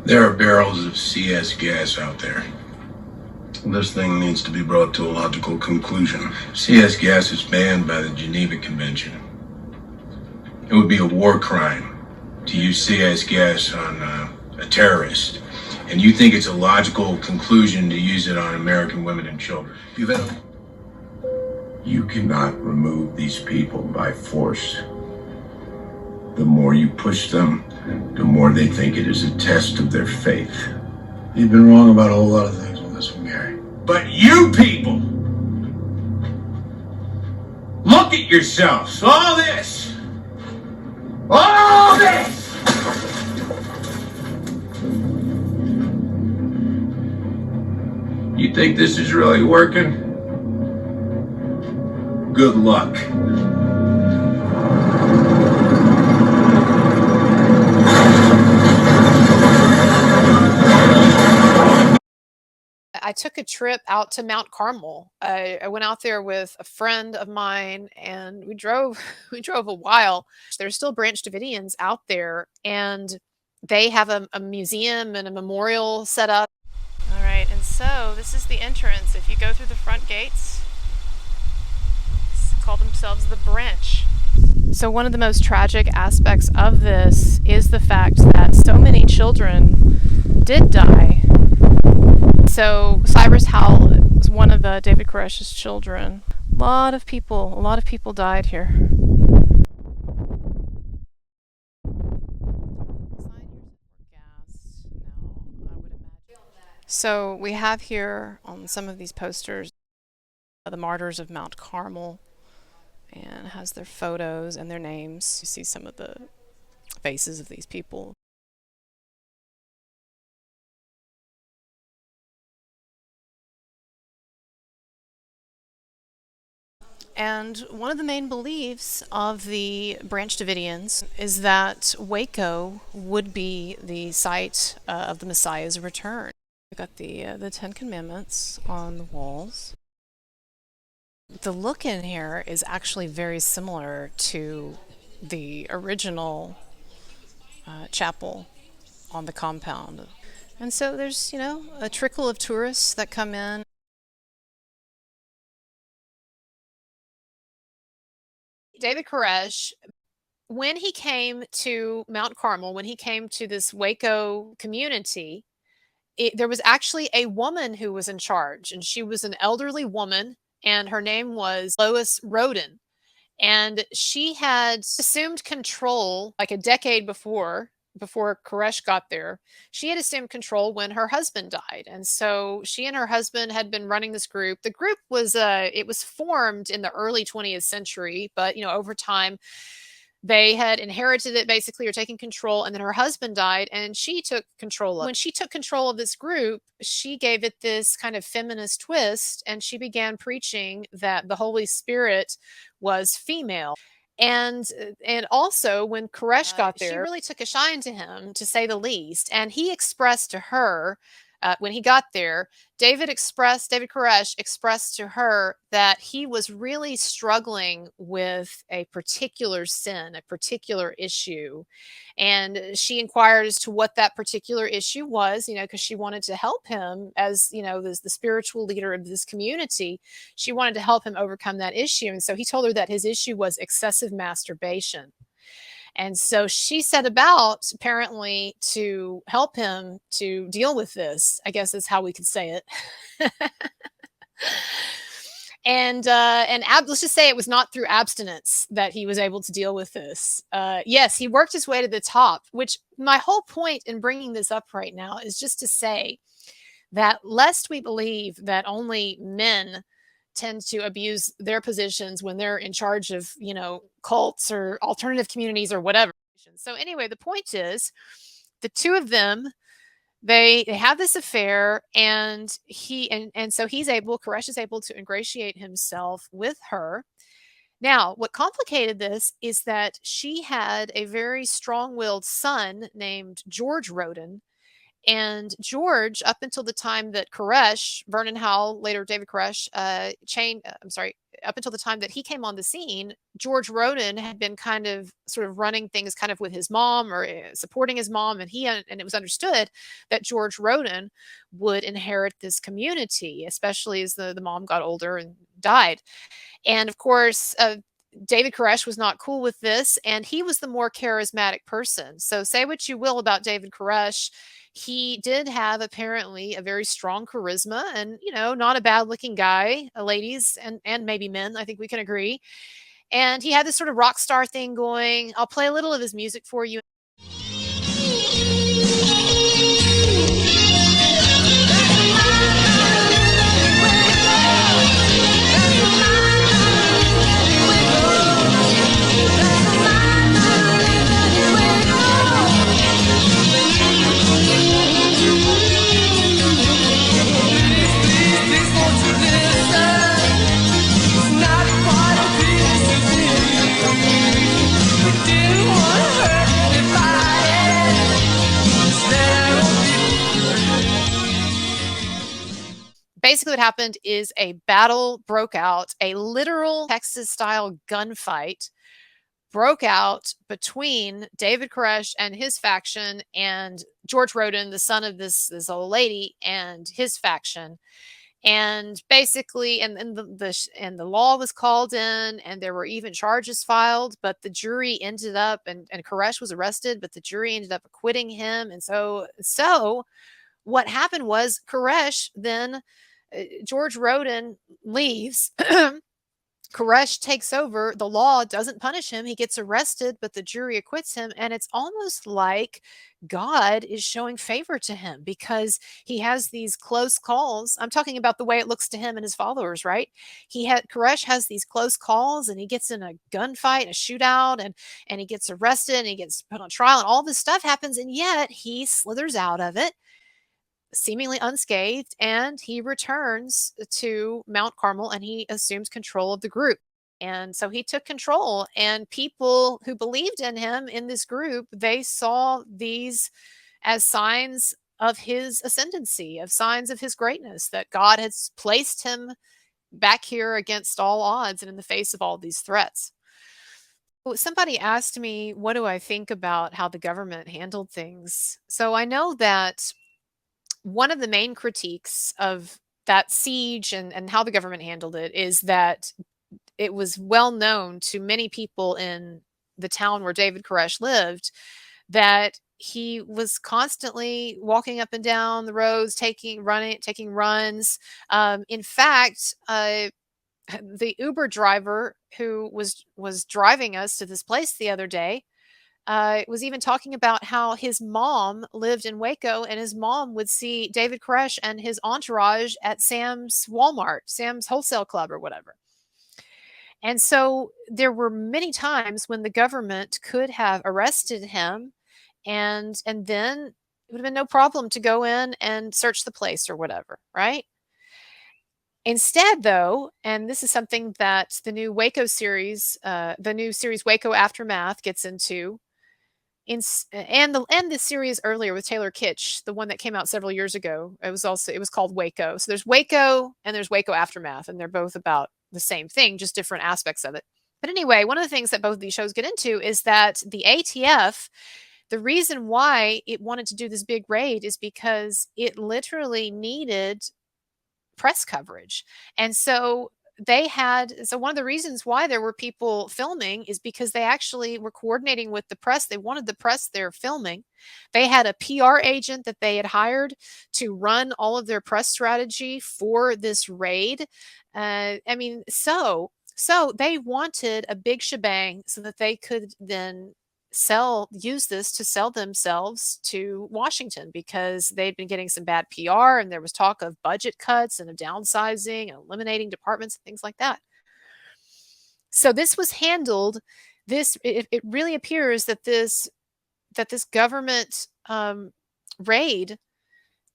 There are barrels of CS gas out there. This thing needs to be brought to a logical conclusion. CS gas is banned by the Geneva Convention. It would be a war crime to use CS gas on a terrorist. And you think it's a logical conclusion to use it on American women and children. You cannot remove these people by force. The more you push them, the more they think it is a test of their faith. You've been wrong about a whole lot of things with this one, Gary. But you people, look at yourselves. All this. You think this is really working? Good luck. I took a trip out to Mount Carmel. I went out there with a friend of mine, and we drove a while. There's still Branch Davidians out there, and they have a museum and a memorial set up. All right, and so this is the entrance. If you go through the front gates, call themselves the Branch. So one of the most tragic aspects of this is the fact that so many children did die. So Cyrus Howell was one of David Koresh's children. A lot of people died here. So we have here on some of these posters the martyrs of Mount Carmel, and it has their photos and their names. You see some of the faces of these people. And one of the main beliefs of the Branch Davidians is that Waco would be the site of the Messiah's return. We've got the Ten Commandments on the walls. The look in here is actually very similar to the original chapel on the compound. And so there's, a trickle of tourists that come in. David Koresh, when he came to Mount Carmel, when he came to this Waco community, there was actually a woman who was in charge, and she was an elderly woman, and her name was Lois Roden. And she had assumed control like a decade before Koresh got there. She had assumed control when her husband died. And so she and her husband had been running this group. The group was it was formed in the early 20th century, but over time they had inherited it basically, or taken control, and then her husband died and she took control of it. When she took control of this group, she gave it this kind of feminist twist, and she began preaching that the Holy Spirit was female. And also when Koresh got there, she really took a shine to him, to say the least. And he expressed to her, when he got there, David Koresh expressed to her that he was really struggling with a particular sin, a particular issue. And she inquired as to what that particular issue was, because she wanted to help him as, the spiritual leader of this community. She wanted to help him overcome that issue. And so he told her that his issue was excessive masturbation. And so she set about, apparently, to help him to deal with this, I guess is how we could say it. And let's just say it was not through abstinence that he was able to deal with this. Yes, he worked his way to the top, which my whole point in bringing this up right now is just to say that lest we believe that only men tend to abuse their positions when they're in charge of, cults or alternative communities or whatever. So anyway, the point is the two of them, they have this affair, and so Koresh is able to ingratiate himself with her. Now, what complicated this is that she had a very strong-willed son named George Roden. And George, up until the time that Koresh, Vernon Howell, later David Koresh, up until the time that he came on the scene, George Roden had been kind of sort of running things kind of with his mom, or supporting his mom, and it was understood that George Roden would inherit this community, especially as the mom got older and died. And of course, David Koresh was not cool with this, and he was the more charismatic person. So say what you will about David Koresh, he did have apparently a very strong charisma, and not a bad looking guy, ladies and maybe men, I think we can agree. And he had this sort of rock star thing going. I'll play a little of his music for you. Basically what happened is a battle broke out, a literal Texas-style gunfight broke out between David Koresh and his faction and George Roden, the son of this old lady, and his faction. And basically, and the law was called in, and there were even charges filed, but the jury ended up, and Koresh was arrested, but the jury ended up acquitting him. And so what happened was Koresh then, George Roden leaves. Koresh takes over. The law doesn't punish him. He gets arrested, but the jury acquits him. And it's almost like God is showing favor to him because he has these close calls. I'm talking about the way it looks to him and his followers, right? Koresh has these close calls, and he gets in a gunfight, a shootout, and he gets arrested, and he gets put on trial, and all this stuff happens. And yet he slithers out of it, seemingly unscathed, and he returns to Mount Carmel, and he assumes control of the group. And so he took control, and people who believed in him in this group, they saw these as signs of his ascendancy, of signs of his greatness, that God has placed him back here against all odds and in the face of all these threats. Somebody asked me, what do I think about how the government handled things? So I know that one of the main critiques of that siege and how the government handled it is that it was well known to many people in the town where David Koresh lived that he was constantly walking up and down the roads, taking runs. In fact, the Uber driver who was driving us to this place the other day was even talking about how his mom lived in Waco, and his mom would see David Koresh and his entourage at Sam's Walmart, Sam's Wholesale Club or whatever. And so there were many times when the government could have arrested him, and then it would have been no problem to go in and search the place or whatever, right? Instead, though, and this is something that the new Waco series, the new series Waco Aftermath gets into, and the series earlier with Taylor Kitsch, the one that came out several years ago, it was called Waco. So there's Waco and there's Waco Aftermath, and they're both about the same thing, just different aspects of it. But anyway, one of the things that both of these shows get into is that the ATF, the reason why it wanted to do this big raid is because it literally needed press coverage. And so one of the reasons why there were people filming is because they actually were coordinating with the press. They wanted the press there filming. They had a PR agent that they had hired to run all of their press strategy for this raid. So they wanted a big shebang so that they could then use this to sell themselves to Washington, because they'd been getting some bad PR, and there was talk of budget cuts and of downsizing and eliminating departments and things like that. So this was handled. It really appears that this government raid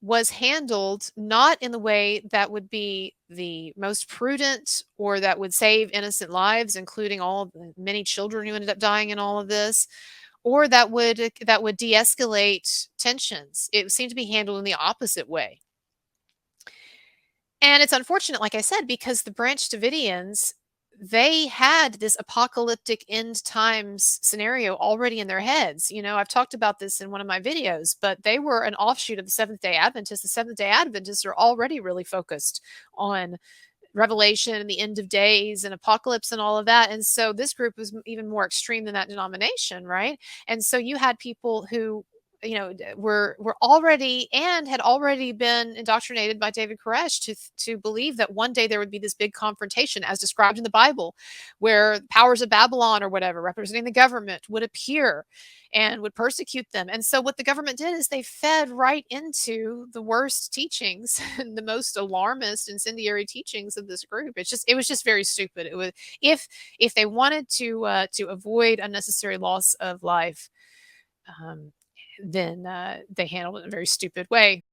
was handled not in the way that would be the most prudent or that would save innocent lives, including all the many children who ended up dying in all of this, or that would de-escalate tensions. It seemed to be handled in the opposite way. And it's unfortunate, like I said, because the Branch Davidians, they had this apocalyptic end times scenario already in their heads. I've talked about this in one of my videos, but they were an offshoot of the Seventh-day Adventists. The Seventh-day Adventists are already really focused on Revelation and the end of days and apocalypse and all of that. And so this group was even more extreme than that denomination, right? And so you had people who were already and had already been indoctrinated by David Koresh to believe that one day there would be this big confrontation, as described in the Bible, where powers of Babylon or whatever, representing the government, would appear and would persecute them. And so what the government did is they fed right into the worst teachings and the most alarmist, incendiary teachings of this group. It was just very stupid. It was if they wanted to avoid unnecessary loss of life. Then they handled it in a very stupid way.